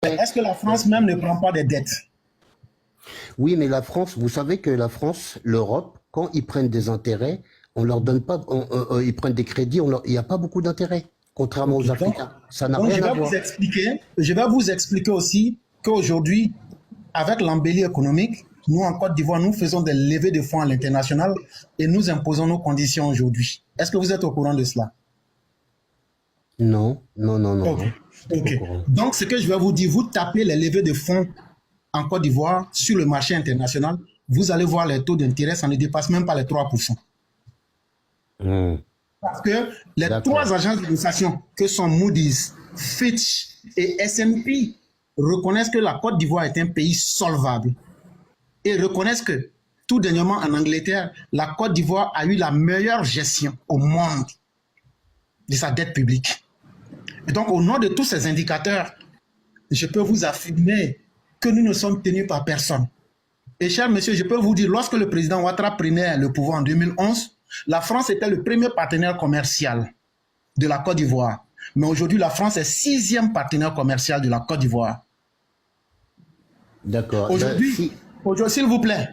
Est-ce que la France même ne prend pas des dettes? Oui, mais la France, vous savez que la France, l'Europe, quand ils prennent des intérêts, on leur donne pas, ils prennent des crédits, il n'y a pas beaucoup d'intérêts, contrairement Ok. aux Africains. Ça n'a Donc, rien à voir. je vais vous expliquer aussi qu'aujourd'hui, avec l'embellie économique, nous, en Côte d'Ivoire, nous faisons des levées de fonds à l'international et nous imposons nos conditions aujourd'hui. Est-ce que vous êtes au courant de cela? Non, non, non, non, Ok. non. Je n'étais pas Ok. au courant. Donc, ce que je vais vous dire, vous tapez les levées de fonds en Côte d'Ivoire sur le marché international, vous allez voir les taux d'intérêt, ça ne dépasse même pas les 3%. Hmm. Parce que les D'accord. trois agences de notation que sont Moody's, Fitch et S&P reconnaissent que la Côte d'Ivoire est un pays solvable et reconnaissent que tout dernièrement en Angleterre, la Côte d'Ivoire a eu la meilleure gestion au monde de sa dette publique. Et donc, au nom de tous ces indicateurs, je peux vous affirmer que nous ne sommes tenus par personne. Et cher monsieur, je peux vous dire, lorsque le président Ouattara prenait le pouvoir en 2011, la France était le premier partenaire commercial de la Côte d'Ivoire. Mais aujourd'hui, la France est sixième partenaire commercial de la Côte d'Ivoire. D'accord. Aujourd'hui, s'il vous plaît,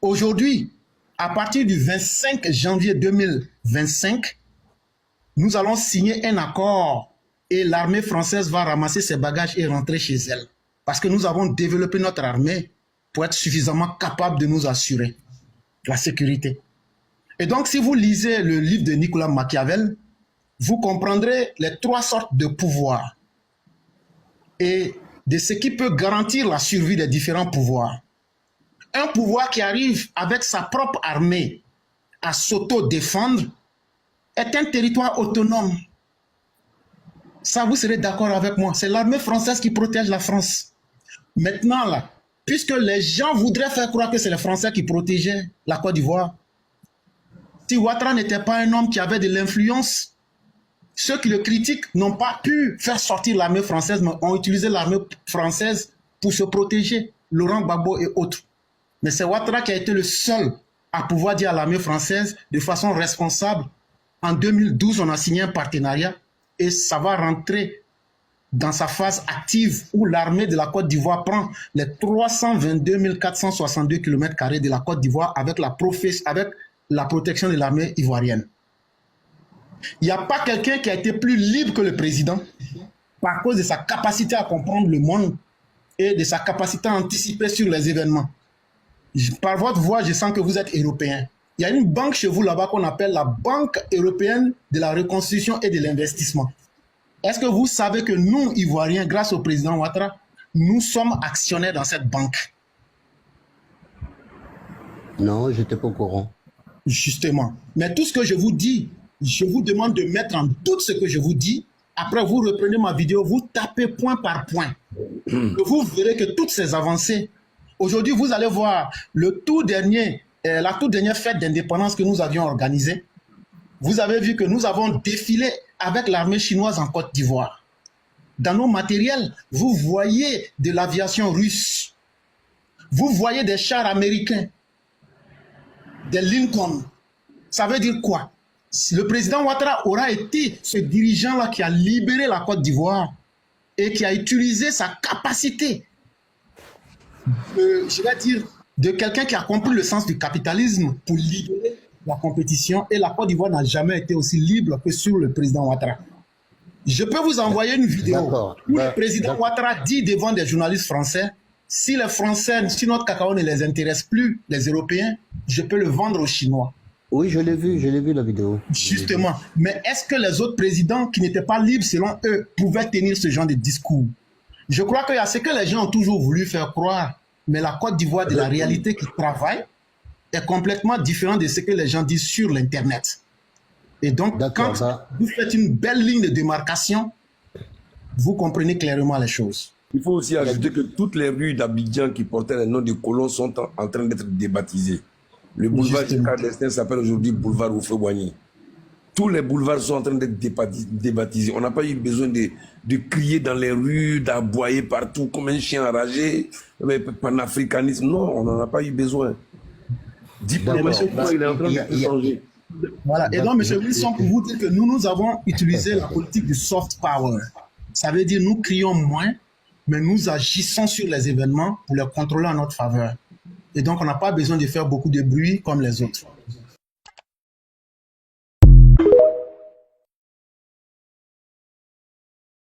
aujourd'hui, à partir du 25 janvier 2025, nous allons signer un accord et l'armée française va ramasser ses bagages et rentrer chez elle. Parce que nous avons développé notre armée pour être suffisamment capable de nous assurer la sécurité. Et donc, si vous lisez le livre de Nicolas Machiavel, vous comprendrez les trois sortes de pouvoirs et de ce qui peut garantir la survie des différents pouvoirs. Un pouvoir qui arrive avec sa propre armée à s'auto-défendre est un territoire autonome. Ça, vous serez d'accord avec moi. C'est l'armée française qui protège la France. Maintenant, là, puisque les gens voudraient faire croire que c'est les Français qui protégeaient la Côte d'Ivoire, si Ouattara n'était pas un homme qui avait de l'influence, ceux qui le critiquent n'ont pas pu faire sortir l'armée française, mais ont utilisé l'armée française pour se protéger, Laurent Gbagbo et autres. Mais c'est Ouattara qui a été le seul à pouvoir dire à l'armée française de façon responsable. En 2012, on a signé un partenariat et ça va rentrer dans sa phase active où l'armée de la Côte d'Ivoire prend les 322 462 km² de la Côte d'Ivoire avec la protection de l'armée ivoirienne. Il n'y a pas quelqu'un qui a été plus libre que le président par cause de sa capacité à comprendre le monde et de sa capacité à anticiper sur les événements. Par votre voix, je sens que vous êtes européen. Il y a une banque chez vous là-bas qu'on appelle la Banque européenne de la reconstruction et de l'investissement. Est-ce que vous savez que nous, Ivoiriens, grâce au président Ouattara, nous sommes actionnaires dans cette banque? Non, j'étais pas au courant. Justement. Mais tout ce que je vous dis, je vous demande de mettre en doute ce que je vous dis. Après, vous reprenez ma vidéo, vous tapez point par point. Vous verrez que toutes ces avancées, aujourd'hui, vous allez voir la toute dernière fête d'indépendance que nous avions organisée. Vous avez vu que nous avons défilé avec l'armée chinoise en Côte d'Ivoire. Dans nos matériels, vous voyez de l'aviation russe. Vous voyez des chars américains, des Lincoln. Ça veut dire quoi? Le président Ouattara aura été ce dirigeant-là qui a libéré la Côte d'Ivoire et qui a utilisé sa capacité, je vais dire, de quelqu'un qui a compris le sens du capitalisme pour libérer la compétition. Et la Côte d'Ivoire n'a jamais été aussi libre que sur le président Ouattara. Je peux vous envoyer une vidéo où le président Ouattara dit devant des journalistes français, si les Français, si notre cacao ne les intéresse plus, les Européens, je peux le vendre aux Chinois. Oui, je l'ai vu la vidéo. Justement. Mais est-ce que les autres présidents qui n'étaient pas libres selon eux pouvaient tenir ce genre de discours? Je crois qu'il y a ce que les gens ont toujours voulu faire croire, mais la Côte d'Ivoire de la réalité qui travaille est complètement différent de ce que les gens disent sur l'Internet. Et donc, quand vous faites une belle ligne de démarcation, vous comprenez clairement les choses. Il faut aussi ajouter que toutes les rues d'Abidjan qui portaient les noms de colons sont en train d'être débaptisées. Le boulevard Giscard d'Estaing s'appelle aujourd'hui boulevard Houphouët-Boigny. Tous les boulevards sont en train d'être débaptisés. On n'a pas eu besoin de crier dans les rues, d'aboyer partout comme un chien enragé, panafricanisme. Non, on n'en a pas eu besoin. Diplomatiquement, il est en train de changer. Voilà. Et donc, M. Wilson, pour vous dire que nous avons utilisé la politique du soft power. Ça veut dire nous crions moins, mais nous agissons sur les événements pour les contrôler en notre faveur. Et donc, on n'a pas besoin de faire beaucoup de bruit comme les autres.